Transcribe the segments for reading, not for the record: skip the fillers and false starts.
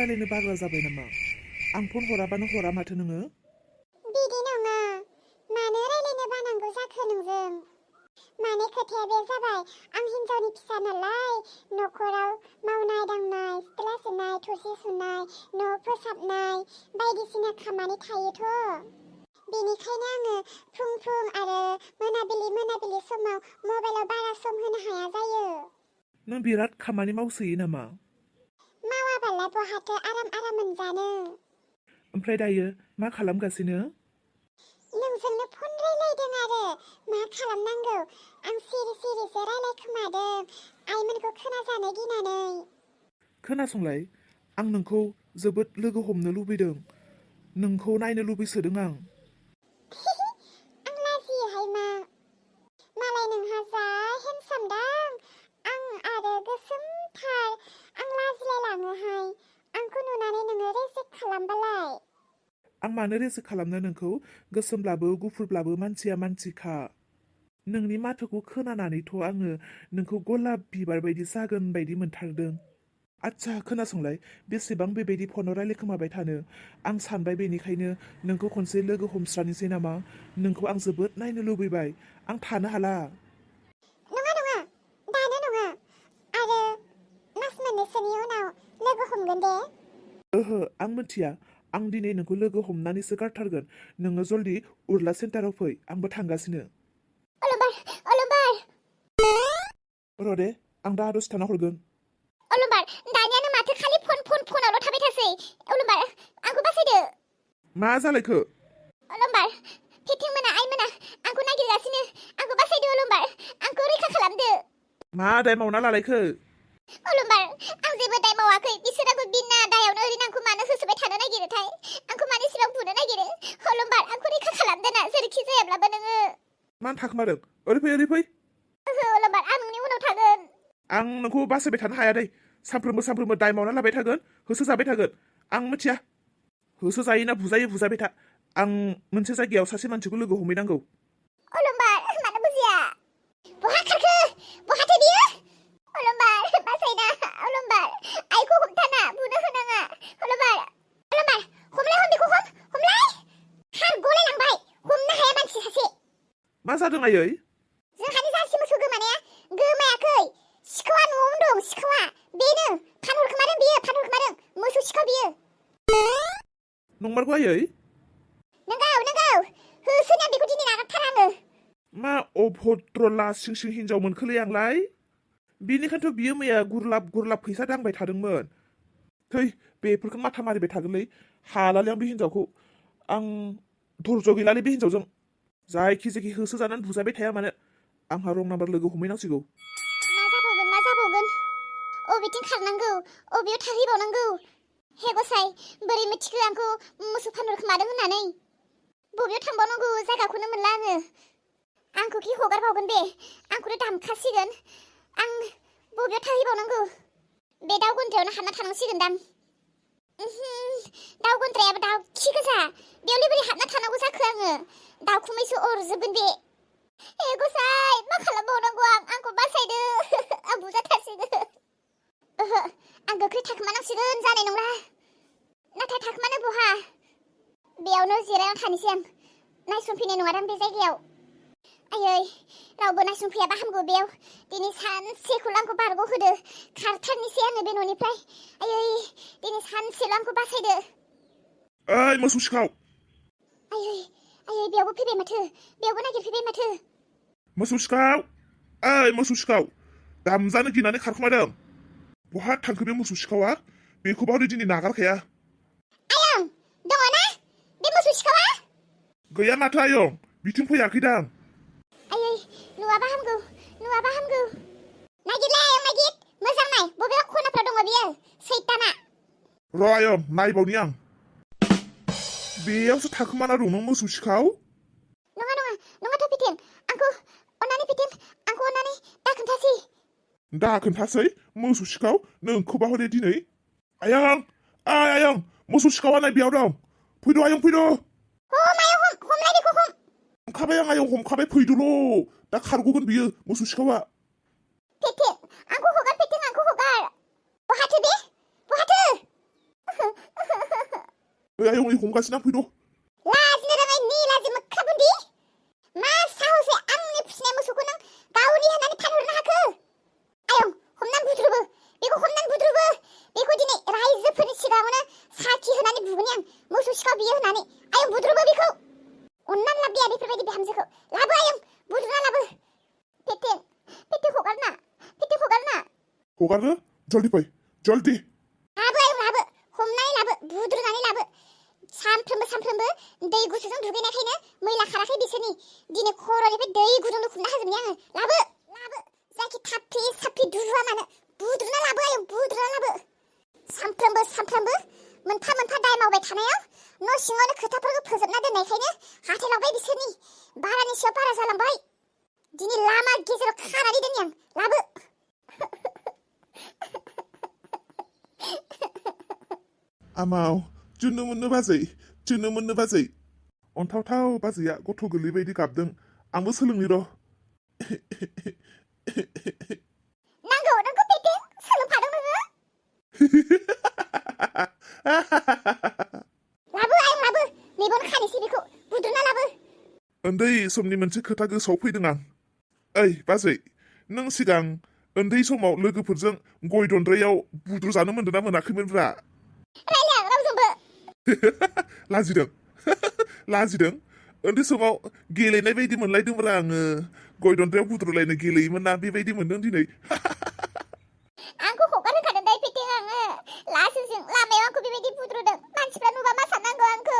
रायलायनो बाग्रा जाबाय नामा? आं फन हराबानो हरा माथो नोङो? बिदि नङा। मानो रायलायनो बानांगौ जाखो नोंजों? माने खोथाया बे जाबाय, आं हिनजावनि फिसा नालाय, न'खराव मावनाय दांनाय, सिथ्ला सिबनाय, थोरसि सुनाय, न' फोसाबनाय बायदिसिना खामानि थायोथ'। बेनिखायनो आङो फुं आरो मोनाबिलि समाव मबाइलाव बारा सम होनो हाया जायो। नों बिराद खामानि मावसोयो नामा? मावाबालाय बहाथो आराम मोनजानो। ओमफ्राय दायो मा खालामगासिनो? नोंजोंनो फन रायलायदों आरो मा खालामनांगौ। आं सिरिसो रायलायखोमादों आइमोनखौ खोनाजानो गिनानै। खोनासंलाय, आं नोंखौ जोबोद लोगो हमनो लुबैदों। नोंखौ नायनो लुबैसोदों आं। आं लाजियोहाय मा? मालाय नोंहा जा हेन्डसाम दां, आं आरो गोसोमथार। आं लाजिलायलाङोहाय। आंखौ नुनानै नोङो रेजेक्ट खालामबालाय? आं मानो रेजेक्ट खालामनो नोंखौ? गोसोमब्लाबो गुफुरब्लाबो मानसिया मानसिखा। नोंनि माथोखौ खोनानानैथ' आङो नोंखौ गलाब बिबार बायदि जागोन बायदि मोनथारदों। आच्छा खोनासंलाय, बेसेबां बेबायदि फनाव रायलायखोमाबाय थानो? आं सानबाय बेनिखायनो नोंखौ खनसे लोगो हमस्रानोसै नामा? नोंखौ आं जोबोद नायनो लुबैबाय। आं थानो हाला। नङा, दानो नङा। आरो मास मोननैसोनि उनाव लोगो हमगोन दे। ओहो, आं मिथिया। आं दिनै नोंखौ लोगो हमनानैसो गारथारगोन। नोङो जल्दि उर्ला सेन्टाराव फै, आंबो थांगासिनो। अलंबार र' दे, आं दा दसे थाना हरगोन। अलंबार, दानियानो माथो खालि फनावल' थाबाय थासै। अलंबार, आंखौ बासायदो। मा जालायखो? अलंबार, फिथिंमोना आइमोना आंखौ नागिरगासिनो। आंखौ बासायदो अलंबार, आंखौ रैखा खालामदो। मा दाय मावना लालायखो? अलंबार, आं जेबो दाय मावाखै। बिसोर आंखौ बिना दायावनो ओरैनो आंखौ मानो होसोबाय थानो नागिरोथाय? आंखौ मानो इसेबां बुनो नागिरो? अलंबार, आंखौ रैखा खालामदो ना, जेरैखि जायाब्लाबो नोङो। मानो थाखोमादों? ओरै फै। ओहो अलंबार, आं नोंनि उनाव थागोन। आं नोंखौ बासायबाय थानो हाया दै। सानफ्रोमबो दाय मावना लाबाय थागोन, होसोजाबाय थागोन। आं मिथिया। होसो जायोना बुजाबाय था। आं मोनसे जायगायाव सासे मानसिखौ लोगो हमहैनांगौ। अलंबार, मानो बुजिया? बहा खारखो? बहाथो बियो? अलंबार, बासायना। अलंबार, आइखौ हमथाना, बुनो होनाङा। अलंबार, हमलाय बेखौ हमलाय। खारग'लायलांबाय, हमनो हाया मानसि सासे। मा जादों आयै? जोंहानि जारसि मोसौ गोमायाखै। सिखावा न'आवनो दं, सिखावा। बेनो, फानहरखोमादों बियो, मोसौ सिखाव बियो। नंमारगौ आयै? नंगौ, होसोनाया बेखौ दिनै नागारथारा आङो। मा अभद्र लासिं हिनजाव मोनखोलै आंलाय? बेनिखायनोथ' बियो मैया गुरलाब फैसा दांबाय थादोंमोन। थै, बेफोरखौ माथा मारिबाय थागोनलै। हालालै आं बे हिनजावखौ। आं धर्ज गैलालै बे हिनजावजों। जायखि होसोजानानै बुजाबाय थाया मानो। आंहा रं नाम्बार लोगो हमहैनांसिगौ। मा जाबावगोन? अबेथिं खारनांगौ, अबेयाव थाहैबावनांगौ? हे गसाइ, बोरै मिथिखो आंखौ मोसौ फानहरखोमादों होननानै? बबेयाव थांबावनांगौ जायगाखौनो मोनला आङो। आंखौ कि हगारबावगोन बे? आंखौनो दामखासिगोन। आं बबेयाव थाहैबावनांगौ? बे दाउ गन्द्रायावनो हाबना थानांसिगोनदां। दाउ गन्द्रायाबो दाउ खि गोजा। बेयावलाय बोरै हाबना थानांगौ जाखो आङो? दाउखुमैसो अरजोबगोन बे। हे गसाइ, मा खालामबावनांगौ आंखौ बासायदो। आं बुजाथारसिगोन। ओहो, आं गोख्रै थाखोमानांसिगोन, जानाय नंला। नाथाय थाखोमानो बहा? बेयावनो जिरायना थानोसै आं। नायसनफैनाय नङादां बे जायगायाव। आयै, रावबो नायसनफैयाबा हामगौ बेयाव। दिनै सानसेखौल' आंखौ बारग'होदो। खारथारनोसै आङो बे न'निफ्राय। आयै, दिनै सानसेल' आंखौ बासायदो। ओइ मोसौ सिखाव! आयै, बेयावबो फैबाय माथो। बेयावबो नागिरफैबाय माथो। मोसौ सिखाव! ओइ मोसौ सिखाव! दामजानो गिनानै खारखोमादों। बहा थांखो बे मोसौ सिखावा? बेखौबा हनै दिनै नागारखाया। आयं, दङ ना बे मोसौ सिखावा? गैया माथो आयं, बिथिं फैयाखैदां। आयै, नुवाबा हामगौ। नागिरलाय आयं, नागिर। मोजां नाय, बबेबा खनाफ्राव दङ बियो, सैताना। र' आयं, नायबावनि आं। बेयावसो थाखोमाना दं नों मोसौ सिखाव? नङाथ' फिथिं। आंखौ अननानै दा खोन्थासै। दा खोन्थासै? मोसौ सिखाव, नोंखौबा हनै दिनै। आयं, मोसौ सिखावा नै बेयाव दं। फैद' आयं, फैद'। हमलाय बेखौ हम। हमखाबाय आं आयं, हमखाबाय, फैदोल'। दा खारग'गोन बियो, मोसौ सिखावा। फिथिं, आंखौ हगार। बहाथो बे? बहाथो? आयं नै हमगासिनो आं फैद' लाजिनो रोङै निलाजि मोख्रा बुन्दि मा साहसै आंनि फिसिनाय मोसौखौ नों गावनि होननानै फानहरनो हाखो आयं हमनानै बुद्रुबो बेखौ दिनै रायजोफोरनि सिगाङावनो साखि होनानै बुगोन आं मोसौ सिखाव बियो होननानै आयं बुद्रुबो बेखौ अन्नानै लाबोया बेफोरबायदि बिहामजोखौ लाबो आयं बुद्रुना लाबो पेटेन हगारना हगारनो जल्दि फै जल्दि लाबो आयं लाबो हमनानै लाबो बुद्रुनानै लाबो सानफ्रोमबो दै गुसुजों दुगैनायखायनो मैला खाराखै बिसोरनि दिनै खर'निफ्राय दै गुदुंनो खुंना होजोबनि आङो लाबो जायखि थाफ्फि साफ्फि दुरुवा मानो बुद्रुना लाबो आयं बुद्रुना लाबो सानफ्रोमबो मोनफा दाय मावबाय थानायाव न' सिङावनो खोथाफोरखौ फोजोबना दोननायखायनो हाथायलावबाय बिसोरनि बारानि सायाव बारा जालांबाय दिनै लामा गेजेराव खानानै दोननि आं लाबो आमाव जुनो मोननो बाजै अन्थावथाव बाजैया गथ' गोरलै बायदि गाबदों आंबो सोलोंनि र' नांगौ पेटेन सोलोंफादों नोङो लाबो आयं लाबो मेगन खानिसै बेखौ बुद्रुना लाबो उन्दै समनि मोनसे खोथा गोसोआव फैदों आं ओइ बाजै नों सिगां उन्दै समाव लोगोफोरजों गय दन्द्रायाव बुद्रु जानो मोन्दोंना मोनाखैमोनब्रा रायलाय आं रावजोंबो लाजिदों उन्दै समाव गेलेनाय बायदि मोनलायदोंब्रा आङो गय दन्द्रायाव बुद्रुलायनो गेलेयोमोन ना बेबायदि मोनदों दिनै आंखौ हगार होखादों दाय पेटेन आङो लासिंसिं लामायाव आंखौ बेबायदि बुद्रुदों मानसिफ्रा नुबा मा साननांगौ आंखौ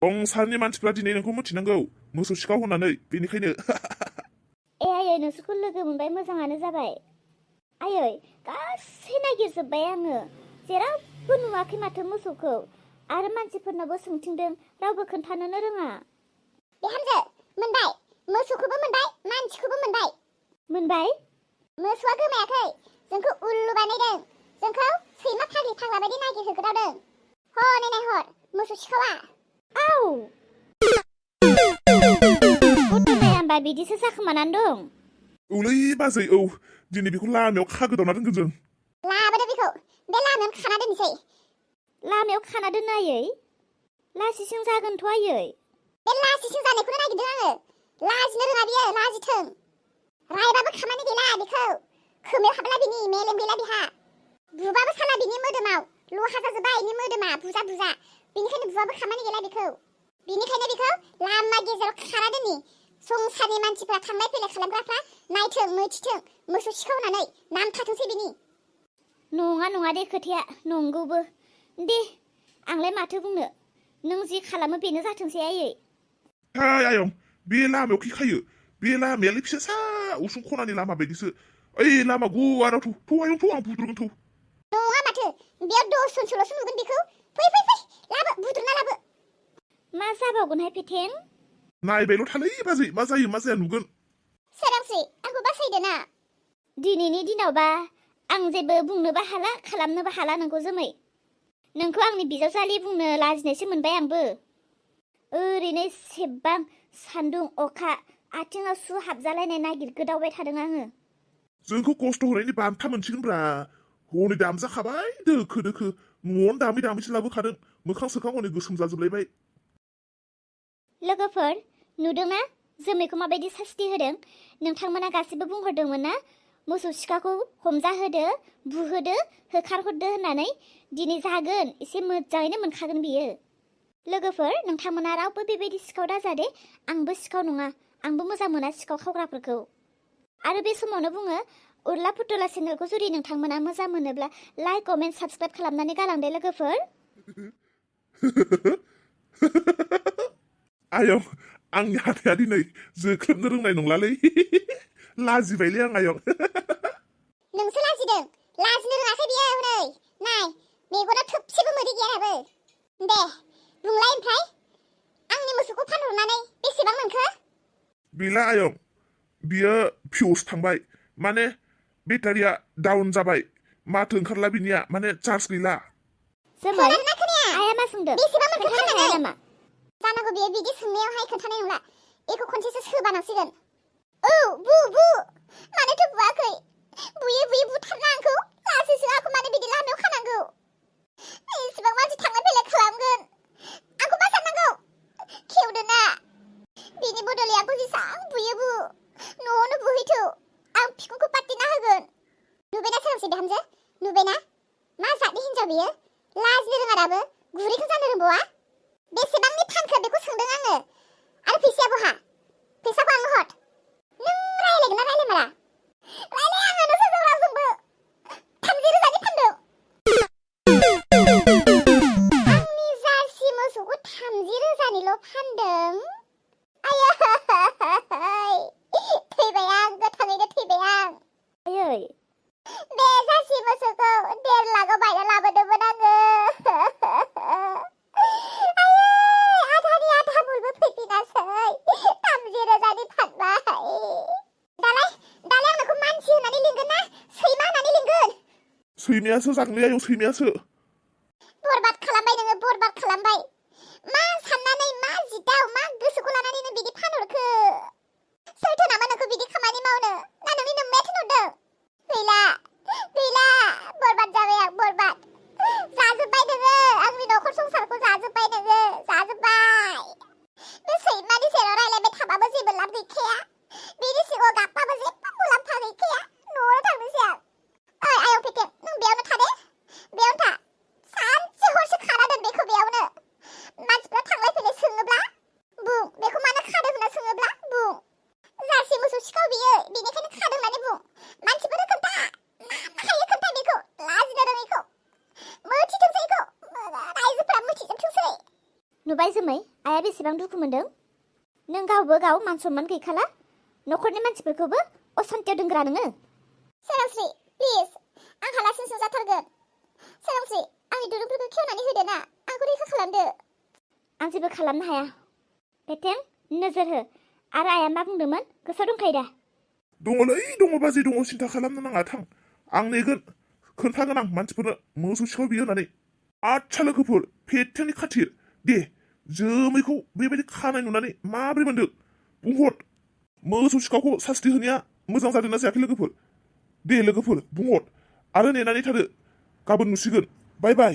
संसारनि मानसिफ्रा दिनै नोंखौ मिथिनांगौ मोसौ सिखाव होननानै बेनिखायनो आयै नोंसोरखौ लोगो मोनबाय मोजाङानो जाबाय आयै गासै नागिरजोब्बाय आङो जेरावबो नुवाखै माथो मोसौखौ आरो मानसिफोरनावबो सोंथिंदों रावबो खोन्थानोनो रोङा बिहामजो मोनबाय मोसौखौबो मोनबाय मानसिखौबो मोनबाय मोसौआ गोमायाखै जोंखौ उल्लु बानायदों जोंखौ सैमा फाग्ला बायदि नागिरहोग्रावदों हनै नायहर मोसौ सिखावा आव गथ'नाया होमबा बिदिसो जाखोमानानै दं औलै बाजै औ दिनै बेखौ लामायाव खागोदावना दोनगोन जों लाबोदो बेखौ बे लामायावनो खाना दोनसै लामायाव खाना दोननो आयै लासिसिं जागोनथ' आयै बे लासिसिं जानायखौनो नागिरदों आङो लाजिनो रोङा बियो लाजिथों रायबाबो खामानि गैला बेखौ खोमायाव हाबला बिनि मेलेम गैला बिहा बुबाबो साला बिनि मोदोमाव लहा जाजोब्बाय इनि मोदोमा बुजा बेनिखायनो बुबाबो खामानि गैला बेखौ बेनिखायनो बेखौ लामा गेजेराव खाना दोननि संसारनि मानसिफ्रा थांलाय फैलाय खालामग्राफ्रा नायथों मिथिथों मोसौ सिखाव होननानै नाम थाथोंसै बिनि नङा दे खोथाया नंगौबो दे आंलाय माथो बुंनो नों जि खालामो बेनो जाथोंसै आयै हाय आयं बे लामायाव खिखायो बे लामायालाय फिसा उसुं खनानि लामा बायदिसो ओइ लामा गुवाराव थौ आयं थौ आं बुद्रुगोन थौ नङा माथो बेयाव दसजनसोल'सो नुगोन बेखौ फै लाबो बुद्रुना लाबो मा जाबावगोनहाय पेटेन नायबायल' थालै बाजै मा जायो मा जाया नुगोन सोरांस्रि आंखौ बासायदो ना दिनैनि दिनावबा आं जेबो बुंनोबो हाला खालामनोबो हाला नोंखौ जोमै नोंखौ आंनि बिजावजालि बुंनो लाजिनायसो मोनबाय आंबो ओरैनो सेबबां सान्दुं अखा आथिङाव सु हाबजालायनाय नागिरगोदावबाय थादों आङो जोंखौ खस्थ' होनायनि बान्था मोनसिगोनब्रा हनै दामजाखाबाय दोखो न'आवनो दामैसो लाबोखादों मोखां सोखां हनै गोसोम जाजोबलायबाय लोगोफोर नुदोंना जोमैखौ माबायदि सास्ति होदों नोंथांमोना गासिबो बुंहरदोंमोन ना मोसौ सिखाखौ हमजाहोदो बुहोदो होखारहरदो होननानै दिनै जागोन एसे मोजाङैनो मोनखागोन बियो लोगोफोर नोंथांमोना रावबो बेबायदि सिखाव दाजादे आंबो सिखाव नङा आंबो मोजां मोना सिखाव खावग्राफोरखौ आरो बे समावनो बुङो उर्ला फुथुला चेनेलखौ जुदि नोंथांमोना मोजां मोनोब्ला लाइक कमेन्ट साबस्क्राइब खालामनानै गालांदे लोगोफोर आयं आंनि हाथाया दिनै जोख्लोबनो रोंनाय नंलालै लाजिबायलै आं आयं नोंसो लाजिदों लाजिनो रोङाखै बियो हनै नाय मेगना थोबसेबो मोदै गैया दाबो दे बुंलाय ओमफ्राय आंनि मोसौखौ फानहरनानै बेसेबां मोनखो गैला आयं बियो फिउस थांबाय माने बेटारिया डाउन जाबाय माथो ओंखारला बिनिया माने चार्ज गैला जोमै आया मा सोंदों बेसेबां मोनखो खोन्थानो हाया नामा जानांगौ बियो बिदि सोंनायावहाय खोन्थानाय नंला एखौ खनसेसो सोबानांसिगोन औ बु मानोथो बुवाखै बुयै बुथारना आंखौ लासैसो आंखौ मानो बिदि लामायाव खानांगौ इसिबां मानसि थांलाय फैलाय खालामगोन खेवदोना बिनि बदलै आंखौ जेसां बुयो बु न'आवनो बुहैथौ आं बिखुंखौ पात्टिना होगोन नुबायना सोरांसि बिहामजो नुबायना मा जातनि हिन्जाव बियो लाजिनो रोङा दाबो गुरैखौ जानो रोंबावा बेसेबांनि फानखो बेखौ सोंदों आङो आरो फैसाया बहा फैसाखौ आंनो हर नों रायलायगोन ना रायलायमारा रायलाय आङो नोंसोरजों रावजोंबो 30,000नि फानदों आंनि जार्सि मोसौखौ 30,000निल' फानदों आयै थैबाय आं गोथाङैनो थैबाय आं आयै बे जार्सि मोसौखौ 1.5 लाखआव बायना लाबोदोंमोन आङो आयै आधानि आधा बयबो फैफिनासै 30,000नि फानबाय दालाय आं नोंखौ मानसि होननानै लिंगोन ना सैमा होननानै लिंगोन सैमायासो जागोनलै आयौ सैमायासो बरबाद खालामबाय नोङो बरबाद खालामबाय मा साननानै मा जिदाव मा गोसोखौ लानानै नों बिदि फानहरखो सैथो नामा नोंखौ बिदि खामानि मावनो ना नोंनि नोम्माया थिनहरदों गैला बरबाद जाबाय आं बरबाद जाजोब्बाय नोङो आंनि न'खर संसारखौ जाजोब्बाय नोङो जाजोब्बाय बे सैमानि सेराव रायलायबाय थाबाबो जेबो लाब गैखाया बिनि सिगाङाव गाबबाबो जेबो मुलाम्फा गैखाया न'आवनो थांनोसै आं ओइ आयं पेटें नों बेयावनो था दे बेयावनो था सानसे हरसे खाना दोन बेखौ बेयावनो मानसिफ्रा थांलाय फैलाय सोङोब्ला बुं बेखौ मानो खादों होनना सोङोब्ला बुं जार्सि मोसौ सिखाव बियो बेनिखायनो खादों होननानै बुं मानसिफोरनो खोन्था हायो खोन्था बेखौ लाजिनो रोङैखौ मोथिथोंसैखौ रायजोफोरा मोथिजोबथोंसै नुबाय जोमै आइया बेसेबां दुखु मोनदों नों गावबो गाव मान सनमान गैखाला न'खरनि मानसिफोरखौबो असान्तियाव दोनग्रा नोङो सोरांस्रि प्लिज आं हालासिनसो जाथारगोन सोरांस्रि आंनि दुरुंफोरखौ खेवनानै होदो ना आंखौ रैखा खालामदो आं जेबो खालामनो हाया पेटें नोजोर हो आरो आइया मा बुंदोंमोन गोसोआव दंखायो दा दङलै दङ बाजै दङ सिन्था खालामनो नाङा थां आं नेगोन खोन्थागोन आं मानसिफोरनो मोसौ सिखाव बियो होननानै आच्छा लोगोफोर पेटेंनि खाथिर दे जोमैखौ बेबायदि खानाय नुनानै माब्रै मोनदों बुंहर मोसौ सिखावखौ सास्ति होनाया मोजां जादोंना जायाखै लोगोफोर दे लोगोफोर बुंहर आरो नेनानै थादो गाबोन नुसिगोन बाय बाय